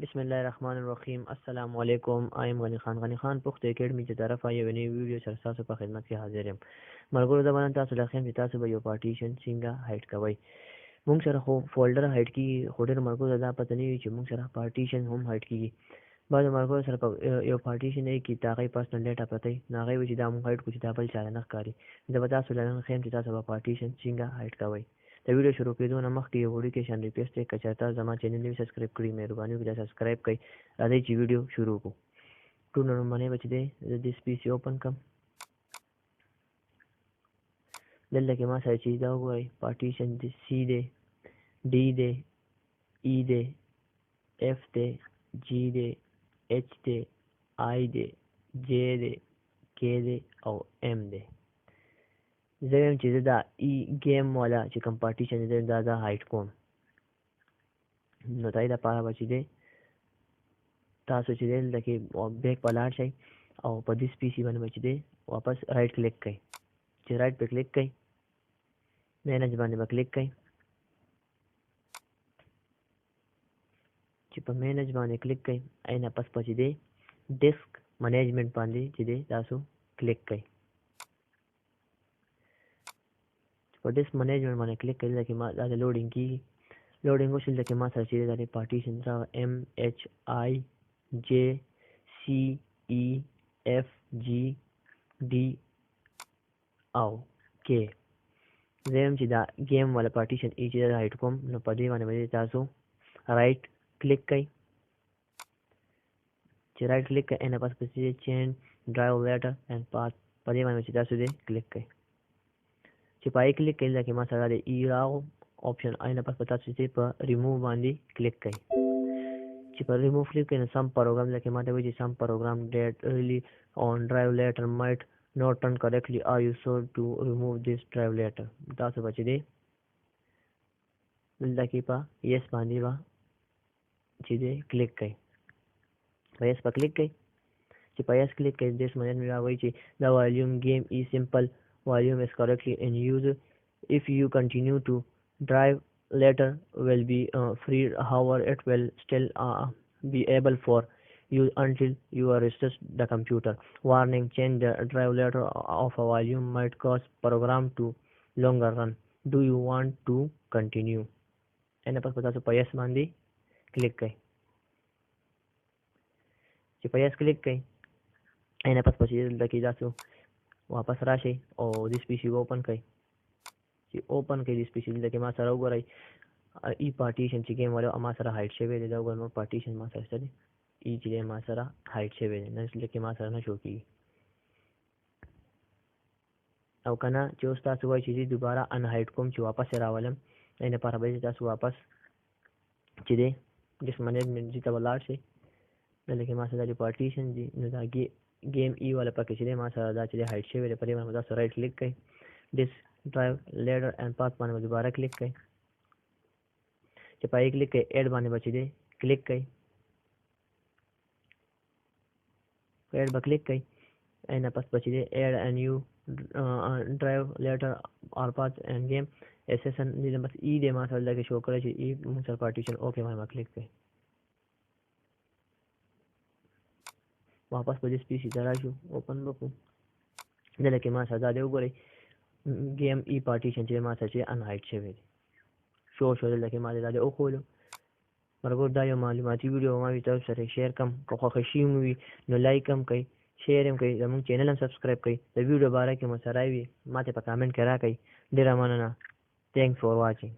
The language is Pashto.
बिस्मिल्लाहिर्रहमानिर्रहीम अस्सलाम वालेकुम। आइम गनी खान पुख्त एकेडमी की तरफ आइए ونی ویډیو سره تاسو په خدمت کې حاضر یم. مرګور د باندې تاسو لخوا چې تاسو به یو پارټیشن څنګه هایډ کوئ. مونږ سره خو فولډر هایډ کی خو ډېر مرګور دا پته نه وي چې مونږ سره پارټیشن هم هایډ کیږي. بعد مرګور سره یو پارټیشن یې کی تاغي پرسنل ډیټا پته نه غوي چې دا مونږ هایډ کوو چې دا بل چا نه ښکاري. دا به تاسو لنن خیم چې تاسو به پارټیشن څنګه هایډ کوئ. د ویډیو شروع کېدو نه مخکې یو وړوکی شان ریکویسټ دی که چېرته زما چینل نوي سبسکرایب کړي مهرباني وکړئ سبسکرایب کړئ. راځئ چې ویډیو شروع کړو. ټول نومونه به چې دی زه دې سپیس اوپن کړم. دلته کې ما سره چې دا وګورئ پارټیشن دی سی دی ډي دی ای دی اف دی جی دی ایچ دی آی دی جے دی کے دی او ایم دی. زه وایم چې زه دا ای ګیم والا چې کوم پارټیشن دی دا هایډ کوم. نو دا یې دپاره به چې دی تاسو چې دی دلته کې بیک په لاړ شئ او په دې سپیسي باندې به چې دی واپس رایټ کلیک کړئ. چې رایټ پې کلیک کړئ مینج باندې به کلیک کړئ. چې په مینج باندې کلیک کړئ اینه پس به چې دی ډیسک منیجمنټ باندې چې دی تاسو کلیک کړئ. په ډیسک منیجمنټ باندې کلیک کړئ دلته کې ما دا لوډینګ کېږي. لوډینګ وشو دلته کې ما سره چې دی دا پارټیشن راغی ایم ایچ آی جے سی ای ایف جی ډي او کې. زه وایم چې دا ګیم والا پارټیشن ای چې دا هایډ کوم نو په دې باندې به تاسو رایټ کلیک کړئ. چې رایټ کلیک کړئ اینه پس پسې چینج ډرایو لیټر اینډ پاث په دې باندې چې تاسو دې کلیک کړئ. چې پای کلیک کړئ دلته کې ما سره د ای راغو آپشن اینه پس په تاسو چې په ریموو باندې کلیک کړئ. چې په ریموو کلیک کړئ نو سم پروګرام دلته کې ماته وایي چې سم پروګرام ډیټ ریلی آن ډرایو لیټر مایټ not run correctly are you sure to remove this drive later. تاسو به چې دی دلته کې په یس باندې به چې دی کلیک کړئ. په یس په کلیک کړئ. چې په یس کلیک کړئ دې سمجھ مې راوایي چې the volume game is simple volume is correctly in use if you continue to drive later will be free however it will still be able for use until you restart the computer. Warning, change the drive later of a volume might cause program to longer run. Do you want to continue? And pas pata so yes باندې کلیک کړئ. چې په yes کلیک کړئ اینه پس پسې دلته کې تاسو واپس راشئ او دې سپیسي اوپن کړئ. چې اوپن کړئ دې سپیسي دلته کې ما سره وګورئ ای پارټیشن چې ګیم والا ما سره هایډ شوی دی دا وګورئ پارټیشن ما سره شته دی ای چې ما سره هایډ شوی دی نه لکه ما سره نه شو کېږي. او که نه چې اوس تاسو وایئ چې زه دوباره ان هایډ کوم چې واپس یې راولم دې لپاره به تاسو واپس چې دی ډیسک منیجمنټ دې ته ولاړ شئ. دلته کې ما سره دا پارټیشن دی نو دا ګیم ای والا پکې چې دی ما سره دا چې دی هایډ شوی دی په دې باندې تاسو رایټ کلیک کړئ. ډیسک ډرایو لیډر اینډ پاث باندې دوباره کلیک کړئ. چې پای کلیک کړئ ایډ باندې به چې دی کلیک کړئ. ایډ به کلیک کړئ اینه پس به چې دی ایډ اینډ یو ډرایو لیټر اور پاث اینډ ګیم ایسیسن دې بس ای دې ما سره دلته شو کړی چې ای مونږ سره پارټیشن اوکې باندې کلیک کړئ. واپس په دې سپیسي ته راشو اوپن وکړو. دلته کې ما سره دا دی وګورئ ګیم ای پارټیشن چې ما سره چې ان هایډ شوی دی شو دلته کې ما دا دی وښولو. مرګور دا یو معلوماتي ویډیو ما تاسو سره شیر کړم. که خوښه شوي مو وي نو لایک هم کړئ شیر هم کړئ زموږ چینل هم سبسکرایب کړئ. د ویډیو باره کې مو سره وي ما ته په کامنټ کې راکړئ. ډېره مننه. تھینکس فار واچینګ.